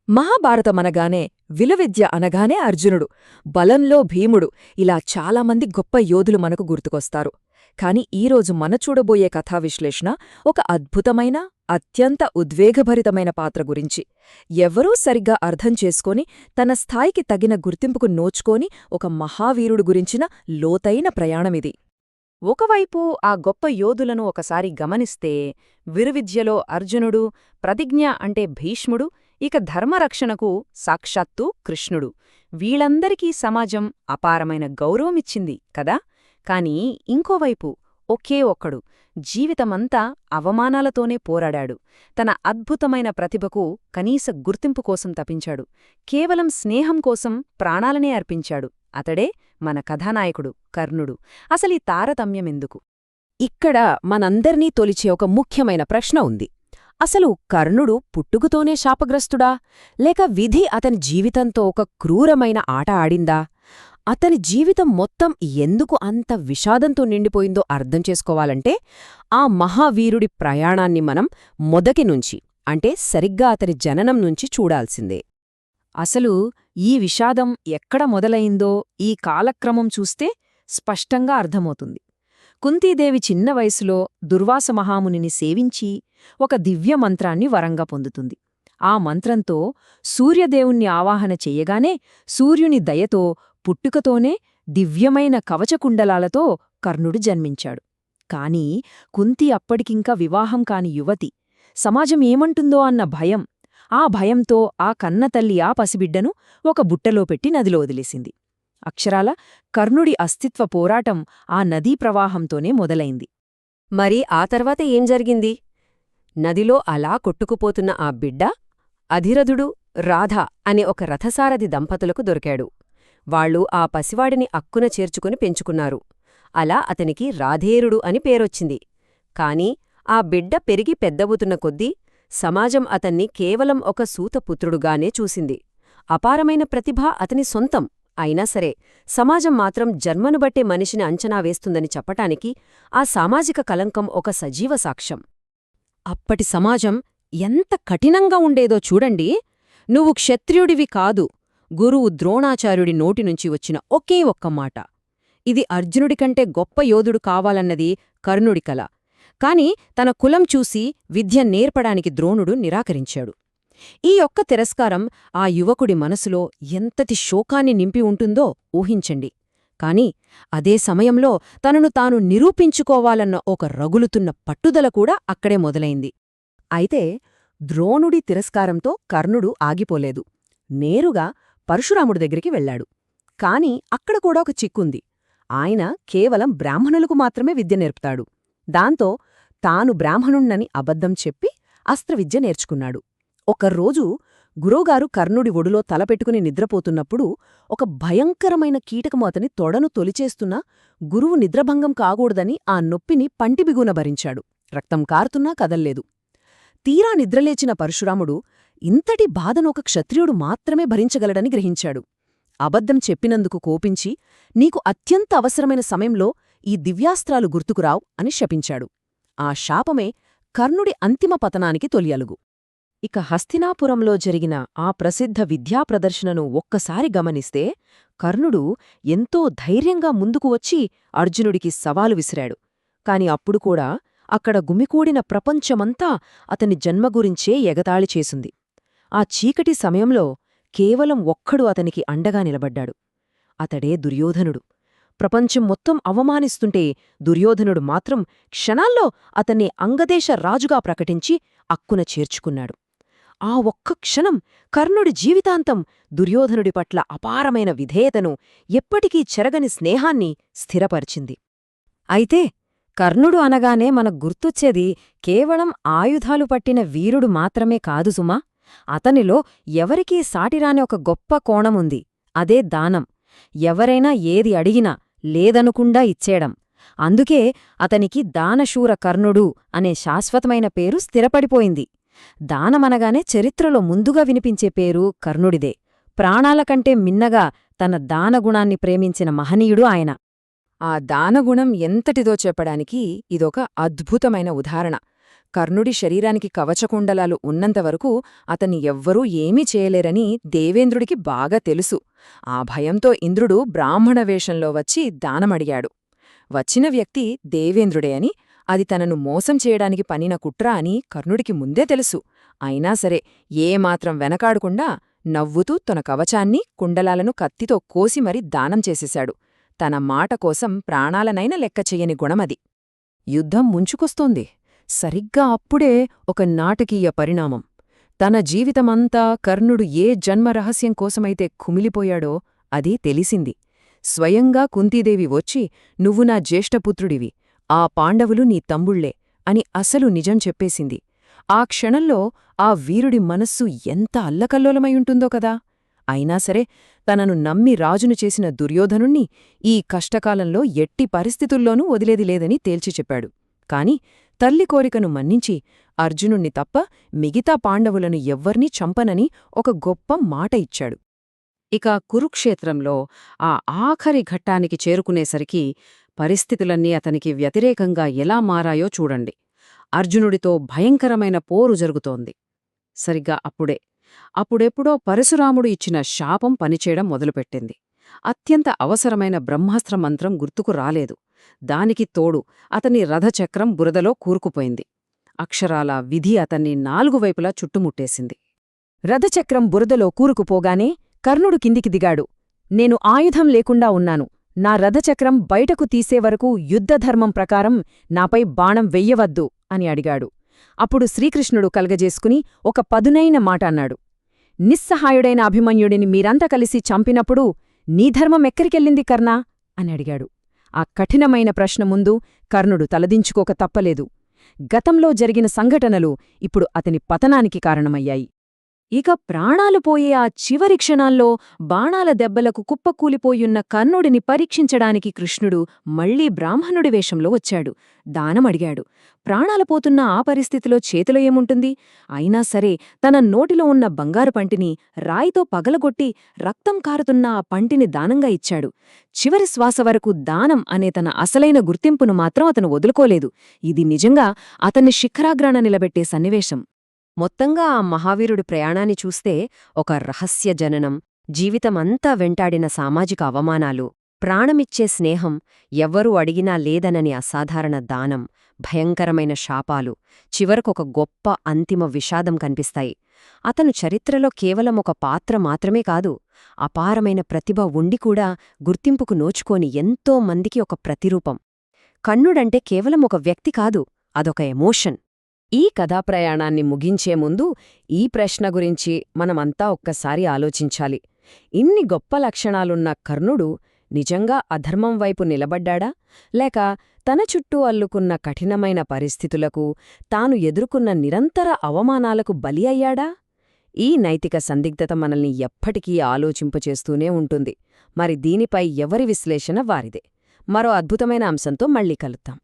మహాభారతమనగానే విలువిద్య అనగానే అర్జునుడు, బలంలో భీముడు, ఇలా చాలామంది గొప్ప యోధులు మనకు గుర్తుకొస్తారు. కాని ఈరోజు చూడబోయే కథావిశ్లేషణ ఒక అద్భుతమైన, అత్యంత ఉద్వేగభరితమైన పాత్ర గురించి. ఎవ్వరూ సరిగ్గా అర్థం చేసుకొని తన స్థాయికి తగిన గుర్తింపుకు నోచుకోని ఒక మహావీరుడు గురించిన లోతైన ప్రయాణమిది. ఒకవైపు ఆ గొప్ప యోధులను ఒకసారి గమనిస్తే విలువిద్యలో అర్జునుడు, ప్రతిజ్ఞ అంటే భీష్ముడు, ఇక ధర్మరక్షణకు సాక్షాత్తు కృష్ణుడు. వీళ్ళందరికీ సమాజం అపారమైన గౌరవమిచ్చింది కదా. కాని ఇంకోవైపు ఒకే ఒక్కడు జీవితమంతా అవమానాలతోనే పోరాడాడు. తన అద్భుతమైన ప్రతిభకు కనీస గుర్తింపు కోసం తపించాడు. కేవలం స్నేహం కోసం ప్రాణాలనే అర్పించాడు. అతడే మన కథానాయకుడు కర్ణుడు. అసలీ తారతమ్యమెందుకు? ఇక్కడ మనందర్నీ తొలిచే ఒక ముఖ్యమైన ప్రశ్న ఉంది. అసలు కర్ణుడు పుట్టుకతోనే శాపగ్రస్తుడా, లేక విధి అతని జీవితంతో ఒక క్రూరమైన ఆట ఆడిందా? అతని జీవితం మొత్తం ఎందుకు అంత విషాదంతో నిండిపోయిందో అర్థం చేసుకోవాలంటే ఆ మహావీరుడి ప్రయాణాన్ని మనం మొదటి నుంచి, అంటే సరిగ్గా అతని జననం నుంచి చూడాల్సిందే. అసలు ఈ విషాదం ఎక్కడ మొదలయిందో ఈ కాలక్రమం చూస్తే స్పష్టంగా అర్థమవుతుంది. కుంతీదేవి చిన్న వయసులో దుర్వాస మహామునిని సేవించి ఒక దివ్యమంత్రాన్ని వరంగా పొందుతుంది. ఆ మంత్రంతో సూర్యదేవుణ్ణి ఆవాహన చెయ్యగానే సూర్యుని దయతో పుట్టుకతోనే దివ్యమైన కవచకుండలాలతో కర్ణుడు జన్మించాడు. కాని కుంతి అప్పటికింకా వివాహం కాని యువతి. సమాజం ఏమంటుందో అన్న భయం. ఆ భయంతో ఆ కన్నతల్లి ఆ పసిబిడ్డను ఒక బుట్టలో పెట్టి నదిలో వదిలేసింది. అక్షరాల కర్ణుడి అస్తిత్వ పోరాటం ఆ నదీ ప్రవాహంతోనే మొదలైంది. మరి ఆ తర్వాత ఏం జరిగింది? నదిలో అలా కొట్టుకుపోతున్న ఆ బిడ్డ అధిరథుడు, రాధ అనే ఒక రథసారథి దంపతులకు దొరికాడు. వాళ్లు ఆ పసివాడిని అక్కున చేర్చుకుని పెంచుకున్నారు. అలా అతనికి రాధేరుడు అని పేరొచ్చింది. కాని ఆ బిడ్డ పెరిగి పెద్దవుతున్న కొద్దీ సమాజం అతన్ని కేవలం ఒక సూతపుత్రుడుగానే చూసింది. అపారమైన ప్రతిభ అతని సొంతం అయినా సరే సమాజం మాత్రం జన్మను బట్టే మనిషిని అంచనా వేస్తుందని చెప్పటానికి ఆ సామాజిక కలంకం ఒక సజీవ సాక్ష్యం. అప్పటి సమాజం ఎంత కఠినంగా ఉండేదో చూడండి. నువ్వు క్షత్రియుడివి కాదు, గురువు ద్రోణాచార్యుడి నోటినుంచి వచ్చిన ఒకే ఒక్క మాట. ఇది అర్జునుడికంటే గొప్ప యోధుడు కావాలన్నది కర్ణుడి కల. కాని తన కులం చూసి విద్య నేర్పడానికి ద్రోణుడు నిరాకరించాడు. ఈ ఒక్క తిరస్కారం ఆ యువకుడి మనసులో ఎంతటి శోకాన్ని నింపి ఉంటుందో ఊహించండి. కాని అదే సమయంలో తనను తాను నిరూపించుకోవాలన్న ఒక రగులుతున్న పట్టుదల కూడా అక్కడే మొదలైంది. అయితే ద్రోణుడి తిరస్కారంతో కర్ణుడు ఆగిపోలేదు. నేరుగా పరశురాముడి దగ్గరికి వెళ్లాడు. కాని అక్కడ కూడా ఒక చిక్కుంది. ఆయన కేవలం బ్రాహ్మణులకు మాత్రమే విద్య నేర్పుతాడు. దాంతో తాను బ్రాహ్మణుణ్ణని అబద్ధం చెప్పి అస్త్రవిద్య నేర్చుకున్నాడు. ఒకరోజు గురువుగారు కర్ణుడి ఒడిలో తలపెట్టుకుని నిద్రపోతున్నప్పుడు ఒక భయంకరమైన కీటకము అతని తొడను తొలిచేస్తున్నా గురువు నిద్రభంగం కాకూడదని ఆ నొప్పిని పంటిబిగున భరించాడు. రక్తం కారుతున్నా కదల్లేదు. తీరా నిద్రలేచిన పరశురాముడు ఇంతటి బాధను ఒక క్షత్రియుడు మాత్రమే భరించగలడని గ్రహించాడు. అబద్ధం చెప్పినందుకు కోపించి నీకు అత్యంత అవసరమైన సమయంలో ఈ దివ్యాస్త్రాలు గుర్తుకురావ్ అని శపించాడు. ఆ శాపమే కర్ణుడి అంతిమ పతనానికి తొలియలుగు. ఇక హస్తినాపురంలో జరిగిన ఆ ప్రసిద్ధ విద్యాప్రదర్శనను ఒక్కసారి గమనిస్తే కర్ణుడు ఎంతో ధైర్యంగా ముందుకు వచ్చి అర్జునుడికి సవాలు విసిరాడు. కాని అప్పుడు కూడా అక్కడ గుమికూడిన ప్రపంచమంతా అతని జన్మ గురించే ఎగతాళి చేసింది. ఆ చీకటి సమయంలో కేవలం ఒక్కడు అతనికి అండగా నిలబడ్డాడు. అతడే దుర్యోధనుడు. ప్రపంచం మొత్తం అవమానిస్తుంటే దుర్యోధనుడు మాత్రం క్షణాల్లో అతన్ని అంగదేశ రాజుగా ప్రకటించి అక్కున చేర్చుకున్నాడు. ఆ ఒక్క క్షణం కర్ణుడి జీవితాంతం దుర్యోధనుడి పట్ల అపారమైన విధేయతను, ఎప్పటికీ చెరగని స్నేహాన్ని స్థిరపరిచింది. అయితే కర్ణుడు అనగానే మనకు గుర్తొచ్చేది కేవలం ఆయుధాలు పట్టిన వీరుడు మాత్రమే కాదు సుమా. అతనిలో ఎవరికీ సాటిరాని ఒక గొప్ప కోణముంది. అదే దానం. ఎవరైనా ఏది అడిగినా లేదనుకుండా ఇచ్చేయడం. అందుకే అతనికి దానశూర కర్ణుడు అనే శాశ్వతమైన పేరు స్థిరపడిపోయింది. దానమనగానే చరిత్రలో ముందుగా వినిపించే పేరు కర్ణుడిదే. ప్రాణాలకంటే మిన్నగా తన దానగుణాన్ని ప్రేమించిన మహనీయుడు ఆయన. ఆ దానగుణం ఎంతటిదో చెప్పడానికి ఇదొక అద్భుతమైన ఉదాహరణ. కర్ణుడి శరీరానికి కవచకుండలాలు ఉన్నంతవరకు అతన్ని ఎవ్వరూ ఏమీ చేయలేరని దేవేంద్రుడికి బాగా తెలుసు. ఆ భయంతో ఇంద్రుడు బ్రాహ్మణ వేషంలో వచ్చి దానమడిగాడు. వచ్చిన వ్యక్తి దేవేంద్రుడే అని, అది తనను మోసం చేయడానికి పనిన కుట్ర అని కర్ణుడికి ముందే తెలుసు. అయినా సరే ఏమాత్రం వెనకాడకుండా నవ్వుతూ తన కవచాన్ని, కుండలాలను కత్తితో కోసి మరీ దానం చేసేశాడు. తన మాట కోసం ప్రాణాలనైనా లెక్క చెయ్యని గుణమది. యుద్ధం ముంచుకొస్తోంది. సరిగ్గా అప్పుడే ఒక నాటకీయ పరిణామం. తన జీవితమంతా కర్ణుడు ఏ జన్మరహస్యం కోసమైతే కుమిలిపోయాడో అది తెలిసింది. స్వయంగా కుంతీదేవి వచ్చి, "నువ్వు నా జ్యేష్ఠపుత్రుడివి, ఆ పాండవులు నీ తమ్ముళ్లే" అని అసలు నిజం చెప్పేసింది. ఆ క్షణంలో ఆ వీరుడి మనస్సు ఎంత అల్లకల్లోలమైయుంటుందో కదా. అయినా సరే తనను నమ్మి రాజును చేసిన దుర్యోధనుణ్ణి ఈ కష్టకాలంలో ఎట్టి పరిస్థితుల్లోనూ వదిలేది లేదని తేల్చి చెప్పాడు. కాని తల్లి కోరికను మన్నించి అర్జునుణ్ణి తప్ప మిగతా పాండవులను ఎవ్వర్నీ చంపనని ఒక గొప్ప మాట ఇచ్చాడు. ఇక కురుక్షేత్రంలో ఆ ఆఖరి ఘట్టానికి చేరుకునేసరికి పరిస్థితులన్నీ అతనికి వ్యతిరేకంగా ఎలా మారాయో చూడండి. అర్జునుడితో భయంకరమైన పోరు జరుగుతోంది. సరిగ్గా అప్పుడెప్పుడో పరశురాముడు ఇచ్చిన శాపం పనిచేయడం మొదలుపెట్టింది. అత్యంత అవసరమైన బ్రహ్మాస్త్ర మంత్రం గుర్తుకు రాలేదు. దానికి తోడు అతని రథచక్రం బురదలో కూరుకుపోయింది. అక్షరాల విధి అతన్ని 4 వైపులా చుట్టుముట్టేసింది. రథచక్రం బురదలో కూరుకుపోగానే కర్ణుడు కిందికి దిగాడు. "నేను ఆయుధం లేకుండా ఉన్నాను. నా రథచక్రం బయటకు తీసేవరకు యుద్ధధర్మం ప్రకారం నాపై బాణం వెయ్యవద్దు" అని అడిగాడు. అప్పుడు శ్రీకృష్ణుడు కలగజేసుకుని ఒక పదునైన మాట అన్నాడు. "నిస్సహాయుడైన అభిమన్యుడిని మీరంతా కలిసి చంపినప్పుడు నీ ధర్మం ఎక్కడికెళ్ళింది కర్ణా?" అని అడిగాడు. ఆ కఠినమైన ప్రశ్న ముందు కర్ణుడు తలదించుకోక తప్పలేదు. గతంలో జరిగిన సంఘటనలు ఇప్పుడు అతని పతనానికి కారణమయ్యాయి. ఇక ప్రాణాలు పోయే ఆ చివరి క్షణాల్లో బాణాల దెబ్బలకు కుప్పకూలిపోయున్న కర్ణుడిని పరీక్షించడానికి కృష్ణుడు మళ్లీ బ్రాహ్మణుడి వేషంలో వచ్చాడు. దానమడిగాడు. ప్రాణాలు పోతున్న ఆ పరిస్థితిలో చేతిలో ఏముంటుంది? అయినా సరే తన నోటిలో ఉన్న బంగారు పంటిని రాయితో పగలగొట్టి రక్తం కారుతున్న ఆ పంటిని దానంగా ఇచ్చాడు. చివరి శ్వాస వరకు దానం అనే తన అసలైన గుర్తింపును మాత్రం అతను వదులుకోలేదు. ఇది నిజంగా అతన్ని శిఖరాగ్రాన నిలబెట్టే సన్నివేశం. మొత్తంగా ఆ మహావీరుడి ప్రయాణాన్ని చూస్తే ఒక రహస్య జననం, జీవితమంతా వెంటాడిన సామాజిక అవమానాలు, ప్రాణమిచ్చే స్నేహం, ఎవ్వరూ అడిగినా లేదనని అసాధారణ దానం, భయంకరమైన శాపాలు, చివరకొక గొప్ప అంతిమ విషాదం కనిపిస్తాయి. అతను చరిత్రలో కేవలం ఒక పాత్ర మాత్రమే కాదు, అపారమైన ప్రతిభ ఉండి కూడా గుర్తింపుకు నోచుకోని ఎంతో మందికి ఒక ప్రతిరూపం. కర్ణుడంటే కేవలం ఒక వ్యక్తి కాదు, అదొక ఎమోషన్. ఈ కథాప్రయాణాన్ని ముగించే ముందు ఈ ప్రశ్న గురించి మనమంతా ఒక్కసారి ఆలోచించాలి. ఇన్ని గొప్ప లక్షణాలున్న కర్ణుడు నిజంగా అధర్మం వైపు నిలబడ్డాడా? లేక తన చుట్టూ అల్లుకున్న కఠినమైన పరిస్థితులకు, తాను ఎదుర్కొన్న నిరంతర అవమానాలకు బలి అయ్యాడా? ఈ నైతిక సందిగ్ధత మనల్ని ఎప్పటికీ ఆలోచింపచేస్తూనే ఉంటుంది. మరి దీనిపై ఎవరి విశ్లేషణ వారిదే. మరో అద్భుతమైన అంశంతో మళ్ళీ కలుద్దాం.